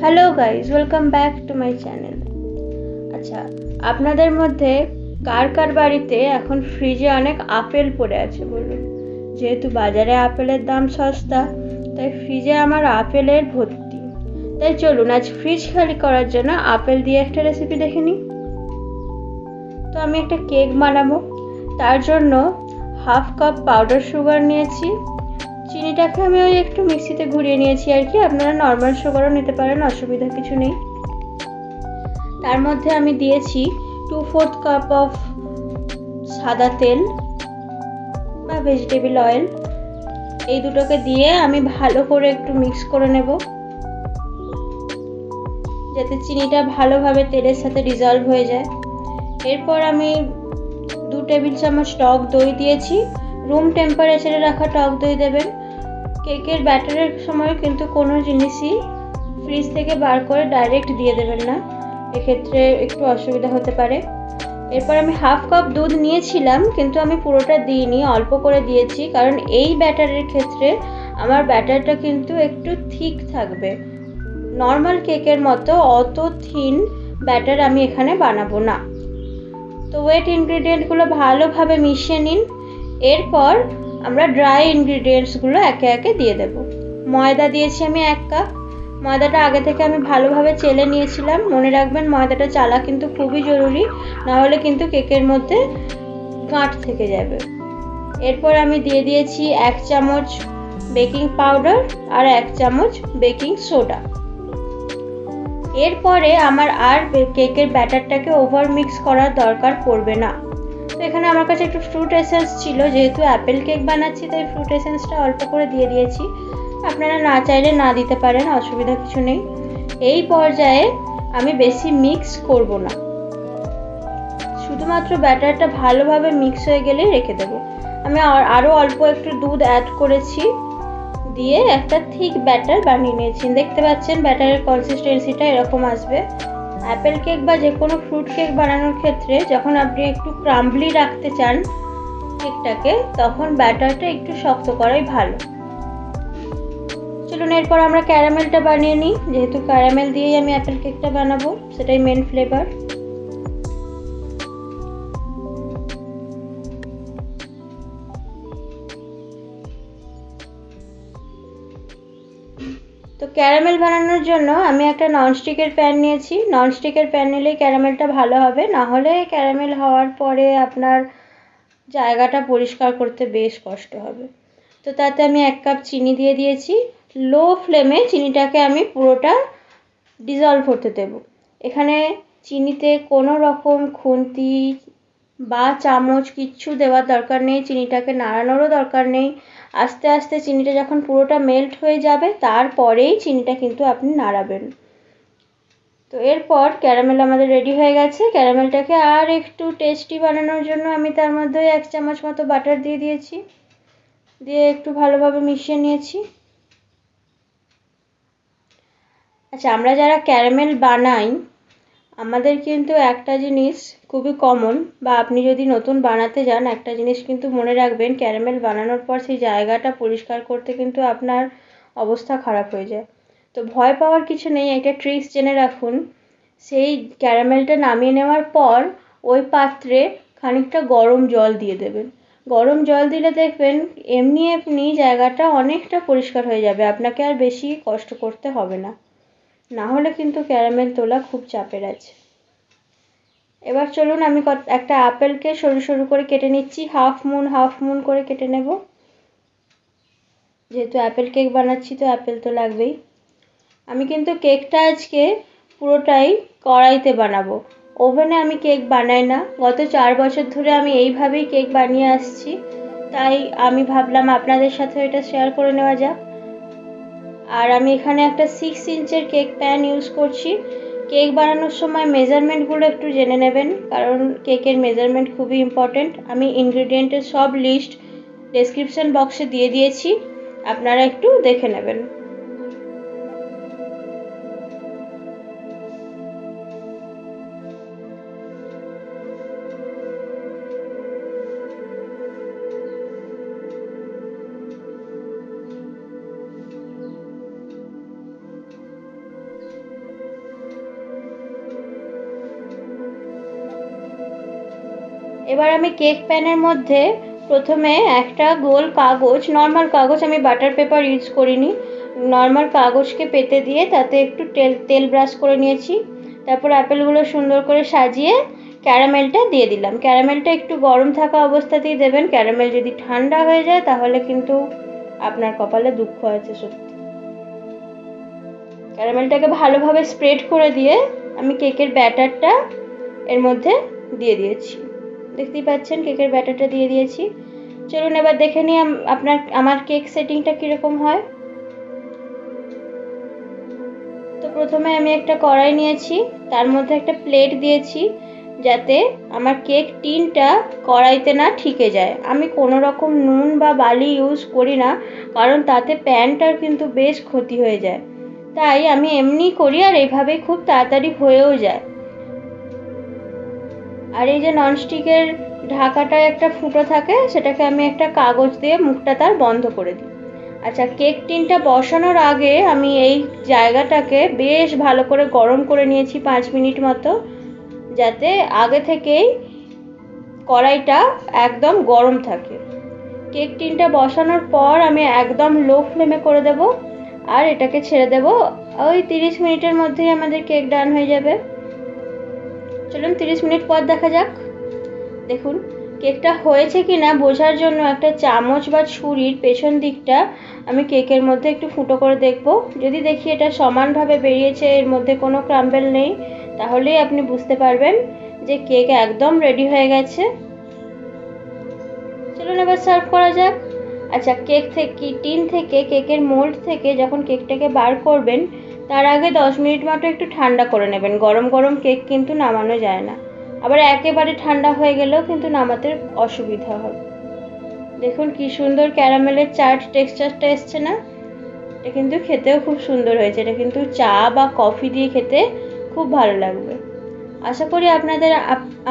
Hello guys, welcome back to my channel. আচ্ছা, আপনাদের মধ্যে কার কার বাড়িতে এখন ফ্রিজে অনেক আপেল পড়ে আছে বলুন? যেহেতু বাজারে আপেলের দাম সস্তা, তাই ফ্রিজে আমার আপেলের ভর্তি। তাই চলুন আজ ফ্রিজ খালি করার জন্য আপেল দিয়ে একটা রেসিপি দেখে নিই। তো আমি একটা কেক বানাবো, তার জন্য হাফ কাপ পাউডার সুগার নিয়েছি। চিনিটাকে আমি ওই একটু মিক্সিতে ঘুরিয়ে নিয়েছি আর কি, আপনারা নর্মাল সুগারও নিতে পারেন, অসুবিধা কিছু নেই। তার মধ্যে আমি দিয়েছি 2/4 কাপ অফ সাদা তেল বা ভেজিটেবল অয়েল। এই দুটোকে দিয়ে আমি ভালো করে একটু মিক্স করে নেব, যাতে চিনিটা ভালোভাবে তেলের সাথে ডিজলভ হয়ে যায়। এরপর আমি 2 টেবিল চামচ টক দই দিয়েছি। রুম টেম্পারেচারে রাখা টক দই দেবেন। কেকের ব্যাটারের সময় কিন্তু কোনো জিনিসই ফ্রিজ থেকে বার করে ডাইরেক্ট দিয়ে দেবেন না, এক্ষেত্রে একটু অসুবিধা হতে পারে। এরপর আমি হাফ কাপ দুধ নিয়েছিলাম, কিন্তু আমি পুরোটা দিইনি, অল্প করে দিয়েছি, কারণ এই ব্যাটারের ক্ষেত্রে আমার ব্যাটারটা কিন্তু একটু থিক থাকবে। নর্মাল কেকের মতো অত থিন ব্যাটার আমি এখানে বানাবো না। তো ওয়েট ইনগ্রিডিয়েন্টগুলো ভালোভাবে মিশিয়ে নিন। এরপর আমরা ড্রাই ইনগ্রিডিয়েন্টসগুলো একে একে দিয়ে দেব। ময়দা দিয়েছি আমি 1 কাপ। ময়দাটা আগে থেকে আমি ভালোভাবে চেলে নিয়েছিলাম। মনে রাখবেন ময়দাটা চালা কিন্তু খুবই জরুরি, নাহলে কিন্তু কেকের মধ্যে গাঁট থেকে যাবে। এরপর আমি দিয়ে দিয়েছি 1 চামচ বেকিং পাউডার আর 1 চামচ বেকিং সোডা। এরপরে আমার আর কেকের ব্যাটারটাকে ওভার মিক্স করার দরকার পড়বে না। তো এখানে আমার কাছে একটু ফ্রুট এসেন্স ছিল, যেহেতু অ্যাপেল কেক বানাচ্ছি তাই ফ্রুট এসেন্সটা অল্প করে দিয়ে দিয়েছি। আপনারা না চাইলে না দিতে পারেন, অসুবিধা কিছু নেই। এই পর্যায়ে আমি বেশি মিক্স করব না, শুধুমাত্র ব্যাটারটা ভালোভাবে মিক্স হয়ে গেলেই রেখে দেব। আমি আরও অল্প একটু দুধ অ্যাড করেছি, দিয়ে একটা থিক ব্যাটার বানিয়ে নিয়েছি। দেখতে পাচ্ছেন ব্যাটারের কনসিস্টেন্সিটা এরকম আসবে। অ্যাপেল কেক বা যে কোনো ফ্রুট কেক বানানোর ক্ষেত্রে যখন আপনি একটু ক্রাম্বলি রাখতে চান কেকটাকে, তখন ব্যাটারটা একটু শক্ত করাই ভালো। চলুন এরপর আমরা ক্যারামেলটা বানিয়ে নিই, যেহেতু ক্যারামেল দিয়েই আমি অ্যাপেল কেকটা বানাবো, সেটাই মেন ফ্লেভার। তো ক্যারামেল বানানোর জন্য আমি একটা ননস্টিকের প্যান নিয়েছি। ননস্টিকের প্যান নিলেই ক্যারামেলটা ভালো হবে, না হলে ক্যারামেল হওয়ার পরে আপনার জায়গাটা পরিষ্কার করতে বেশ কষ্ট হবে। তো তাতে আমি 1 কাপ চিনি দিয়ে দিয়েছি। লো ফ্লেমে চিনিটাকে আমি পুরোটা ডিজলভ হতে দেব। এখানে চিনিতে কোনো রকম খুন্তি বা চামচ কিচ্ছু দেওয়ার দরকার নেই, চিনিটাকে নাড়ানোরও দরকার নেই। আস্তে আস্তে চিনিটা যখন পুরোটা মেল্ট হয়ে যাবে, তারপরেই চিনিটা কিন্তু আপনি নাড়াবেন। তো এরপর ক্যারামেল আমাদের রেডি হয়ে গেছে। ক্যারামেলটাকে আর একটু টেস্টি বানানোর জন্য আমি তার মধ্যে 1 চামচ মতো বাটার দিয়ে দিয়েছি, দিয়ে একটু ভালোভাবে মিশিয়ে নিয়েছি। আচ্ছা, আমরা যারা ক্যারামেল বানাই, আমাদের কিন্তু একটা জিনিস খুবই কমন, বা আপনি যদি নতুন বানাতে যান, একটা জিনিস কিন্তু মনে রাখবেন, ক্যারামেল বানানোর পর সেই জায়গাটা পরিষ্কার করতে কিন্তু আপনার অবস্থা খারাপ হয়ে যায়। তো ভয় পাওয়ার কিছু নেই, একটা ট্রিক্স জেনে রাখুন। সেই ক্যারামেলটা নামিয়ে নেওয়ার পর ওই পাত্রে খানিকটা গরম জল দিয়ে দেবেন। গরম জল দিলে দেখবেন এমনি এমনি জায়গাটা অনেকটা পরিষ্কার হয়ে যাবে, আপনাকে আর বেশি কষ্ট করতে হবে না। না হলে কিন্তু ক্যারামেল তোলা খুব চাপের আছে। এবার চলুন আমি একটা আপেলকে সরু সরু করে কেটে নিচ্ছি, হাফ মুন করে কেটে নেব। যেহেতু অ্যাপেল কেক বানাচ্ছি তো অ্যাপেল তো লাগবেই। আমি কিন্তু কেকটা আজকে পুরোটাই কড়াইতে বানাবো, ওভেনে আমি কেক বানাই না। গত 4 বছর ধরে আমি এইভাবেই কেক বানিয়ে আসছি, তাই আমি ভাবলাম আপনাদের সাথে এটা শেয়ার করে নেওয়া যাক। আর আমি এখানে একটা 6 ইঞ্চের কেক প্যান ইউজ করছি। কেক বানানোর সময় মেজারমেন্টগুলো একটু জেনে নেবেন, কারণ কেকের মেজারমেন্ট খুবই ইম্পর্টেন্ট। আমি ইনগ্রিডিয়েন্টের সব লিস্ট ডেসক্রিপশন বক্সে দিয়ে দিয়েছি, আপনারা একটু দেখে নেবেন। এবার আমি কেক প্যানের মধ্যে প্রথমে একটা গোল কাগজ, নর্মাল কাগজ, আমি বাটার পেপার ইউজ করিনি, নর্মাল কাগজকে পেতে দিয়ে তাতে একটু তেল ব্রাশ করে নিয়েছি। তারপর অ্যাপেলগুলো সুন্দর করে সাজিয়ে ক্যারামেলটা দিয়ে দিলাম। ক্যারামেলটা একটু গরম থাকা অবস্থাতেই দেবেন, ক্যারামেল যদি ঠান্ডা হয়ে যায় তাহলে কিন্তু আপনার কপালে দুঃখ আছে সত্যি। ক্যারামেলটাকে ভালোভাবে স্প্রেড করে দিয়ে আমি কেকের ব্যাটারটা এর মধ্যে দিয়ে দিয়েছি। দেখতেই পাচ্ছেন কেকের ব্যাটারটা দিয়ে দিয়েছি। চলুন এবার দেখে নিই আমার কেক সেটিংটা কীরকম হয়। তো প্রথমে আমি একটা কড়াই নিয়েছি, তার মধ্যে একটা প্লেট দিয়েছি যাতে আমার কেক টিনটা কড়াইতে না ঠিকে যায়। আমি কোনো রকম নুন বা বালি ইউজ করি না, কারণ তাতে প্যানটার কিন্তু বেশ ক্ষতি হয়ে যায়, তাই আমি এমনি করি, আর এইভাবে খুব তাড়াতাড়ি হয়েও যায়। আর এই যে ননস্টিকের ঢাকাটায় একটা ফুটো থাকে, সেটাকে আমি একটা কাগজ দিয়ে মুখটা তার বন্ধ করে দিই। আচ্ছা, কেক টিনটা বসানোর আগে আমি এই জায়গাটাকে বেশ ভালো করে গরম করে নিয়েছি 5 মিনিট মতো, যাতে আগে থেকেই কড়াইটা একদম গরম থাকে। কেক টিনটা বসানোর পর আমি একদম লো ফ্লেমে করে দেব, আর এটাকে ছেড়ে দেব। ওই 30 মিনিটের মধ্যেই আমাদের কেক ডান হয়ে যাবে। চলুন 30 মিনিট পর দেখা যাক। দেখুন কেকটা হয়েছে কি না বোঝার জন্য একটা চামচ বা ছুরির পেছন দিকটা আমি কেকের মধ্যে একটু ফুটো করে দেখব। যদি দেখি এটা সমানভাবে বেরিয়েছে, এর মধ্যে কোনো ক্রাম্বেল নেই, তাহলেই আপনি বুঝতে পারবেন যে কেক একদম রেডি হয়ে গেছে। চলুন এবার সার্ভ করা যাক। আচ্ছা, টিন থেকে, কেকের মোল্ড থেকে যখন কেকটাকে বার করবেন তার আগে 10 মিনিট মতো একটু ঠান্ডা করে নেবেন। গরম গরম কেক কিন্তু নামানো যায় না, আবার একেবারে ঠান্ডা হয়ে গেলেও কিন্তু নামাতে অসুবিধা হবে। দেখুন কি সুন্দর ক্যারামেলের চাট টেক্সচারটা এসছে না? এটা কিন্তু খেতেও খুব সুন্দর হয়েছে। এটা কিন্তু চা বা কফি দিয়ে খেতে খুব ভালো লাগবে। আশা করি আপনাদের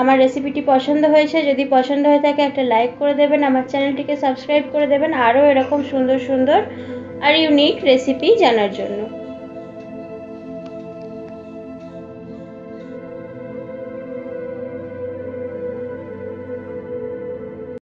আমার রেসিপিটি পছন্দ হয়েছে। যদি পছন্দ হয়ে থাকে একটা লাইক করে দেবেন, আমার চ্যানেলটিকে সাবস্ক্রাইব করে দেবেন আরও এরকম সুন্দর সুন্দর আর ইউনিক রেসিপি জানার জন্য।